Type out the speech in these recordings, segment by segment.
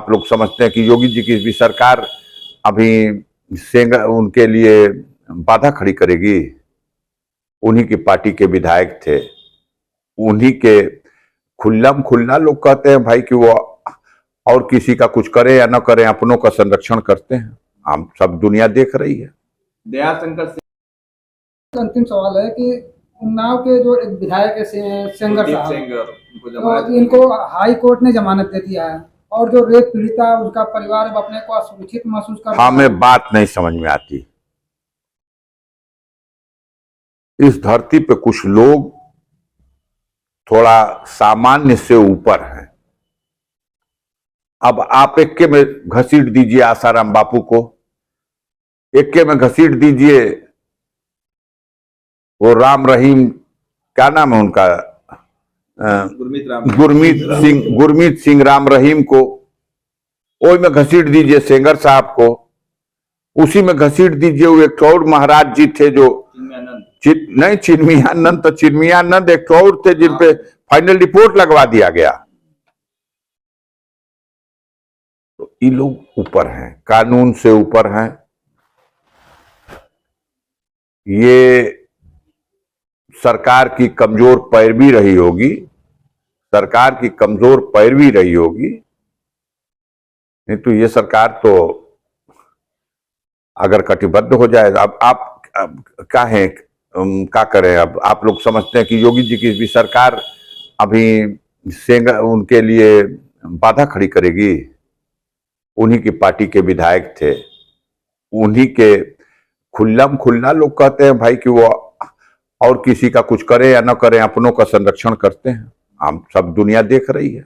आप लोग समझते हैं कि योगी जी की भी सरकार अभी उनके लिए बाधा खड़ी करेगी? उन्हीं की पार्टी के विधायक थे, उन्हीं के खुल्लम खुल्ला लोग कहते हैं भाई कि वो और किसी का कुछ करे या न करे, अपनों का संरक्षण करते हैं। हम सब दुनिया देख रही है। दयाशंकर सिंह, अंतिम सवाल है कि उन्नाव के जो एक विधायक है सेंगर साहब, तो इनको हाई कोर्ट ने जमानत दे दिया है और जो रेप पीड़िता उनका परिवार अपने को असुरक्षित महसूस कर रहा है। हमें बात नहीं समझ में आती। इस धरती पे कुछ लोग थोड़ा सामान्य से ऊपर हैं। अब आप एक्के में घसीट दीजिए आसाराम बापू को, एक्के में घसीट दीजिए वो राम रहीम, क्या नाम है उनका, गुरमीत सिंह राम रहीम को, ओई में घसीट दीजिए सेंगर साहब को, उसी में घसीट दीजिए वो एक और महाराज जी थे जो नहीं चिन्मयानंद, तो चिन्मयानंद एक और थे जिन पे फाइनल रिपोर्ट लगवा दिया गया। तो ये लोग ऊपर हैं, कानून से ऊपर हैं। ये सरकार की कमजोर पैरवी रही होगी, सरकार की कमजोर पैरवी रही होगी, नहीं तो ये सरकार तो अगर कटिबद्ध हो जाए। अब आप क्या करें? अब आप लोग समझते हैं कि योगी जी की भी सरकार अभी उनके लिए बाधा खड़ी करेगी? उन्हीं की पार्टी के विधायक थे, उन्हीं के खुल्लम खुल्ला लोग कहते हैं भाई कि वो और किसी का कुछ करे या न करे, अपनों का संरक्षण करते हैं। हम सब दुनिया देख रही है।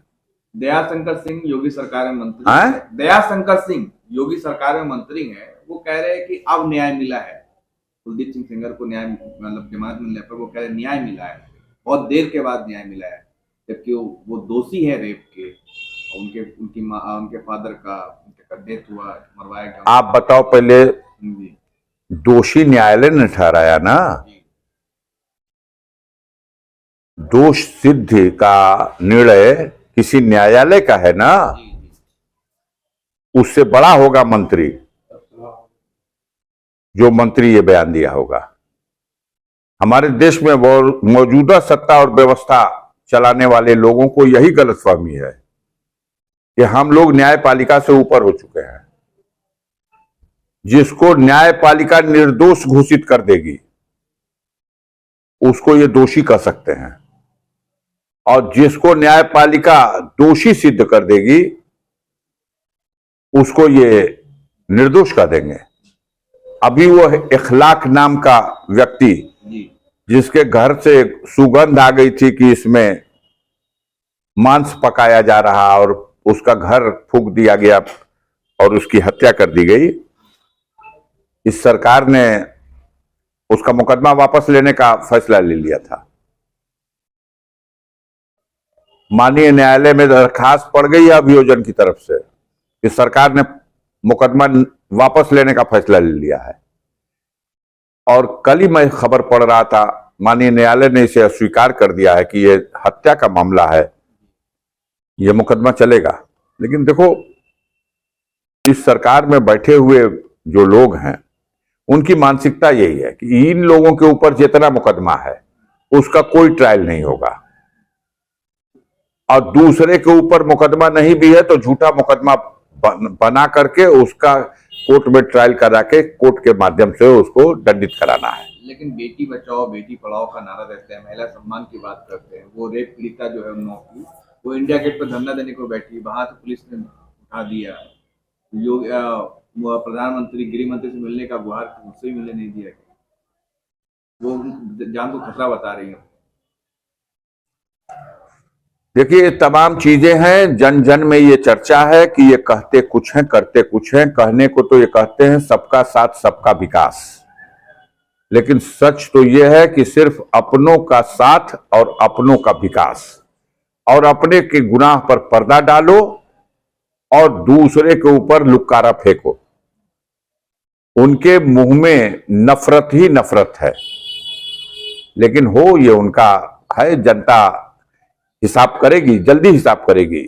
दयाशंकर सिंह योगी सरकार में मंत्री हैं। दयाशंकर सिंह योगी सरकार में मंत्री हैं, वो कह रहे हैं कि अब न्याय मिला है। कुलदीप सिंह सेंगर को न्याय मतलब जमानत मिलने पर वो कह रहे न्याय मिला है, बहुत देर के बाद न्याय मिला है, जबकि वो दोषी है रेप के। उनके फादर का डेथ हुआ, मरवाया गया। आप बताओ पहले, दोषी न्यायालय ने ठहराया ना, दोष सिद्धि का निर्णय किसी न्यायालय का है ना, उससे बड़ा होगा मंत्री, जो मंत्री ये बयान दिया होगा। हमारे देश में मौजूदा सत्ता और व्यवस्था चलाने वाले लोगों को यही गलतफहमी है कि हम लोग न्यायपालिका से ऊपर हो चुके हैं। जिसको न्यायपालिका निर्दोष घोषित कर देगी उसको ये दोषी कह सकते हैं, और जिसको न्यायपालिका दोषी सिद्ध कर देगी उसको ये निर्दोष कह देंगे। अभी वो इखलाक नाम का व्यक्ति जिसके घर से सुगंध आ गई थी कि इसमें मांस पकाया जा रहा, और उसका घर फूंक दिया गया और उसकी हत्या कर दी गई, इस सरकार ने उसका मुकदमा वापस लेने का फैसला ले लिया था। माननीय न्यायालय में दरखास्त पड़ गई है अभियोजन की तरफ से कि सरकार ने मुकदमा वापस लेने का फैसला ले लिया है। और कल ही मैं खबर पढ़ रहा था, माननीय न्यायालय ने इसे अस्वीकार कर दिया है कि यह हत्या का मामला है, यह मुकदमा चलेगा। लेकिन देखो, इस सरकार में बैठे हुए जो लोग हैं उनकी मानसिकता यही है कि इन लोगों के ऊपर जितना मुकदमा है उसका कोई ट्रायल नहीं होगा, और दूसरे के ऊपर मुकदमा नहीं भी है तो झूठा मुकदमा बना करके उसका कोर्ट में ट्रायल करा के कोर्ट के माध्यम से उसको दंडित कराना है। लेकिन बेटी बचाओ बेटी पढ़ाओ का नारा देते हैं, महिला सम्मान की बात करते हैं। वो रेप पीड़िता जो है उन्नों की, वो इंडिया गेट पर धरना देने को बैठी, वहां से पुलिस ने उठा दिया। प्रधानमंत्री गृह मंत्री से मिलने का गुहार उससे भी मिलने नहीं दिया, वो जान को खतरा बता रही है। देखिए, ये तमाम चीजें हैं, जन जन में ये चर्चा है कि ये कहते कुछ हैं करते कुछ हैं। कहने को तो ये कहते हैं सबका साथ सबका विकास, लेकिन सच तो ये है कि सिर्फ अपनों का साथ और अपनों का विकास, और अपने के गुनाह पर पर्दा डालो और दूसरे के ऊपर लुक्कारा फेंको। उनके मुंह में नफरत ही नफरत है, लेकिन हो ये उनका है। जनता हिसाब करेगी, जल्दी हिसाब करेगी।